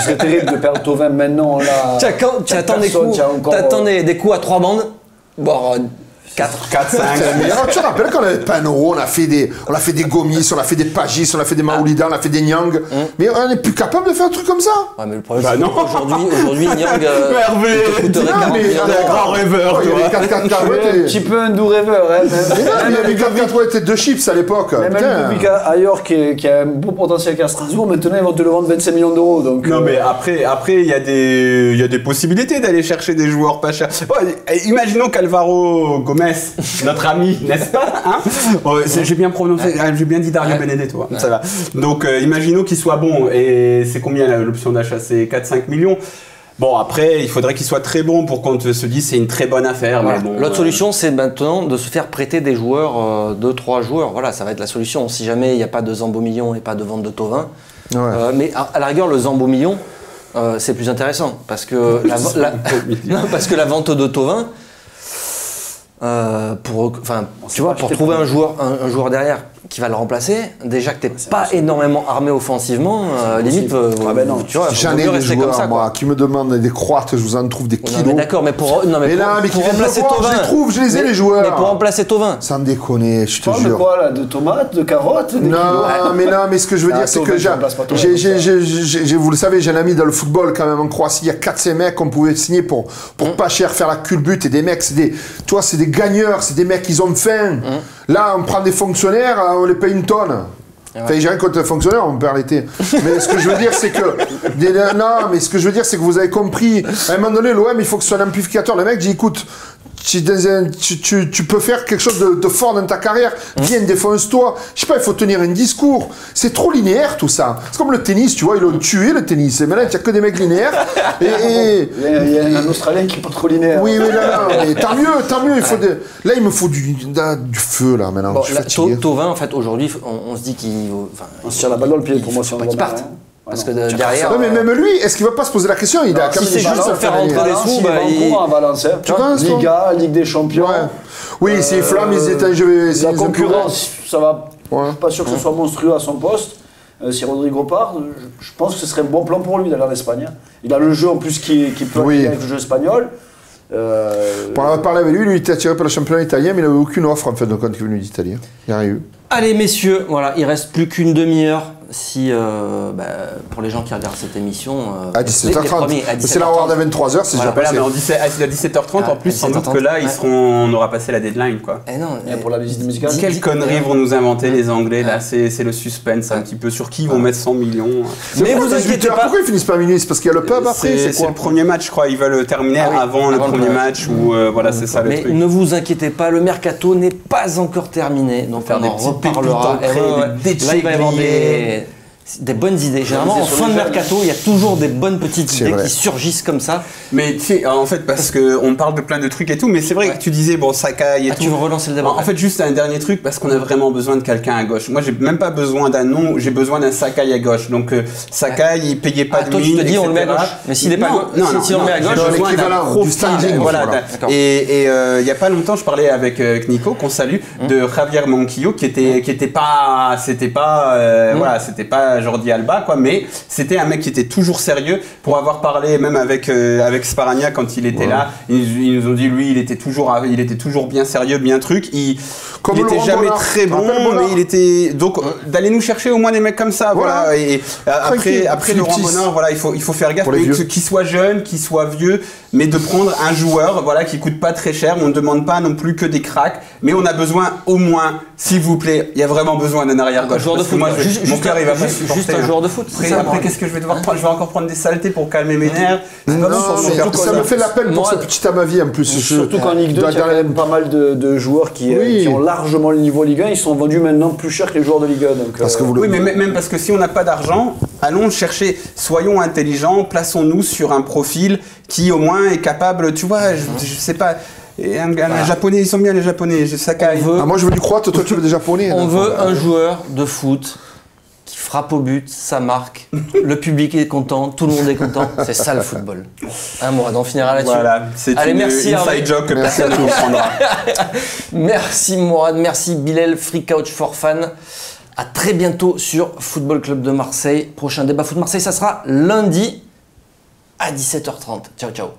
Speaker 2: serait terrible de perdre Thauvin maintenant.
Speaker 1: Tu attends des coups à 3 bandes, voire 4,
Speaker 3: 5.
Speaker 4: Mais alors, tu te rappelles qu'on avait pas un euro, on a fait des Gomis, on a fait des Pagis, on a fait des Maoulida, on a fait des Nyang. Mais on n'est plus capable de faire un truc comme ça.
Speaker 1: Ouais, mais le problème, c'est qu'aujourd'hui, Nyang
Speaker 3: Hervé,
Speaker 1: coûterait 40 millions
Speaker 3: un grand rêveur, tu vois.
Speaker 2: Un petit peu un doux rêveur.
Speaker 4: Il y avait 4 et 2 chips à l'époque.
Speaker 2: Même Ludovic Ayor qui a un beau potentiel qu'à Strasbourg, maintenant ils vont te le vendre 25 millions d'euros. Donc,
Speaker 3: non, mais après il y a des possibilités d'aller chercher des joueurs pas chers. Bon, imaginons qu'Alvaro Gomez, notre ami, n'est-ce pas hein j'ai bien prononcé, j'ai bien dit Dario Benedetto, ça va. Donc imaginons qu'il soit bon, et c'est combien l'option d'achat? C'est 4-5 millions. Bon, après, il faudrait qu'il soit très bon pour qu'on se dise c'est une très bonne affaire.
Speaker 1: Voilà.
Speaker 3: Bon,
Speaker 1: l'autre solution, c'est maintenant de se faire prêter des joueurs, 2-3 joueurs. Voilà, ça va être la solution. Si jamais il n'y a pas de Zambo million et pas de vente de Thauvin. Mais à la rigueur, le Zambo million, c'est plus intéressant. Parce que, parce que la vente de Thauvin, pour trouver un joueur derrière qui va le remplacer, déjà que t'es pas énormément armé offensivement, limite, tu vois,
Speaker 4: j'en ai des joueurs, comme ça, moi, qui me demandent des croates, je vous en trouve des kilos.
Speaker 1: Non, mais d'accord, mais pour remplacer Thauvin,
Speaker 4: je les ai les joueurs.
Speaker 1: Mais pour remplacer Thauvin.
Speaker 4: Sans me déconner, je te jure.
Speaker 2: De quoi là? De tomates, de carottes?
Speaker 4: Non, mais ce que je veux dire, c'est que vous le savez, j'ai un ami dans le football quand même en Croatie, il y a 4-5 mecs qu'on pouvait signer pour pas cher, faire la culbute, et des mecs, c'est des gagneurs, c'est des mecs qui ont faim. Là, on prend des fonctionnaires, on les paye une tonne. Enfin, j'ai rien contre les fonctionnaires, on perd l'été. Mais ce que je veux dire, c'est que... vous avez compris. À un moment donné, l'OM, il faut que ce soit un amplificateur. Le mec dit, écoute, tu peux faire quelque chose de fort dans ta carrière. Viens, défonce-toi. Je sais pas, il faut tenir un discours. C'est trop linéaire, tout ça. C'est comme le tennis, tu vois, ils l'ont tué, le tennis. Et maintenant, il n'y a que des mecs linéaires.
Speaker 2: Il y a un Australien qui n'est pas trop linéaire.
Speaker 4: Oui, mais mais tant mieux. Il faut là, il me faut du feu, là, maintenant.
Speaker 1: Bon, Thauvin, en fait, aujourd'hui, on se dit qu'il...
Speaker 2: on se tire la balle dans le pied pour moi si on
Speaker 1: qu'il parte. Parce que derrière.
Speaker 4: Non, mais même lui, est-ce qu'il va pas se poser la question? Il a
Speaker 1: si c'est juste pour faire rentrer des sous,
Speaker 2: il va en Valence.
Speaker 4: Tu penses,
Speaker 2: Liga, Ligue des Champions.
Speaker 4: Oui, si Flamme, ils étaient.
Speaker 2: La concurrence, ça va. Je suis pas sûr que ce soit monstrueux à son poste. Si Rodrigo part, je pense que ce serait un bon plan pour lui d'aller en Espagne. Il a le jeu en plus qui peut aller avec le jeu espagnol.
Speaker 4: Pour avoir parlé avec lui, il était attiré par le championnat italien, mais il n'avait aucune offre en fait de compte qui est venu d'Italie. Il n'y a rien eu.
Speaker 1: Allez messieurs, voilà, il reste plus qu'une demi-heure. Si pour les gens qui regardent cette émission
Speaker 4: à 17h30, c'est la hors de 23h, c'est déjà passé.
Speaker 3: Mais à 17h30 en plus, sans doute que là on aura passé la deadline quoi.
Speaker 1: Et non,
Speaker 2: pour la visite musicale.
Speaker 3: Quelle connerie vont nous inventer les Anglais là, c'est le suspense un petit peu sur qui ils vont mettre 100 millions.
Speaker 4: Mais vous inquiétez pas. Pourquoi ils finissent pas à minuit? C'est parce qu'il y a le pub après.
Speaker 3: C'est le premier match, je crois. Ils veulent terminer avant le premier match ou voilà, c'est ça le truc.
Speaker 1: Mais ne vous inquiétez pas, le mercato n'est pas encore terminé, donc on en reparlera. Là, il va y avoir des bonnes idées. Généralement, en fin de mercato, il y a toujours des bonnes petites idées qui surgissent comme ça.
Speaker 3: Mais tu sais, en fait, parce qu'on parle de plein de trucs et tout, mais c'est vrai que tu disais, bon, Sakai et tout.
Speaker 1: Tu veux relancer le débat?
Speaker 3: En fait, juste un dernier truc, parce qu'on a vraiment besoin de quelqu'un à gauche. Moi, j'ai même pas besoin d'un nom, j'ai besoin d'un Sakai à gauche. Donc, Sakai, il payait pas de mine.
Speaker 1: Toi, tu te dis, on le met à gauche. Mais s'il n'est pas si on le met à gauche,
Speaker 4: j'ai besoin d'un standing.
Speaker 3: Voilà. Et il y a pas longtemps, je parlais avec Nico, qu'on salue, de Javier Monquillo, qui était pas, c'était pas Jordi Alba, quoi, mais c'était un mec qui était toujours sérieux. Pour avoir parlé même avec Sparagna quand il était là, ils nous ont dit lui, il était toujours bien sérieux, bien truc. Il était jamais très bon, mais il était donc d'aller nous chercher au moins des mecs comme ça, voilà. Et après Laurent Bonnard, voilà, il faut faire gaffe, qu'il soit jeune, qu'il soit vieux, mais de prendre un joueur, voilà, qui coûte pas très cher. On ne demande pas non plus que des cracks, mais on a besoin au moins, s'il vous plaît, il y a vraiment besoin d'un arrière gauche.
Speaker 1: Joueur de foot,
Speaker 3: moi, mon cœur il va pas
Speaker 1: supporter. Juste un joueur de foot.
Speaker 3: Après, qu'est-ce que je vais devoir prendre? Je vais encore prendre des saletés pour calmer mes nerfs.
Speaker 4: Ça me fait la peine pour ce petit Amavi en plus.
Speaker 2: Surtout qu'en Ligue 2, il y a quand même pas mal de joueurs qui ont largement le niveau Ligue 1. Ils sont vendus maintenant plus cher que les joueurs de Ligue 1.
Speaker 3: Oui, mais même parce que si on n'a pas d'argent, allons chercher, soyons intelligents, plaçons-nous sur un profil qui au moins est capable, tu vois, je sais pas. Un japonais, ils sont bien les japonais. Sakai.
Speaker 4: Moi je veux du croate, toi tu veux des japonais.
Speaker 1: On veut un joueur de foot qui frappe au but, ça marque, le public est content, tout le monde est content, c'est ça le football. Mourad, on finira là-dessus.
Speaker 3: Voilà, c'est une inside joke que personne ne comprendra.
Speaker 1: Merci Mourad, merci Bilal, Free Couch for Fan. À très bientôt sur Football Club de Marseille. Prochain débat Foot Marseille, ça sera lundi à 17h30. Ciao, ciao.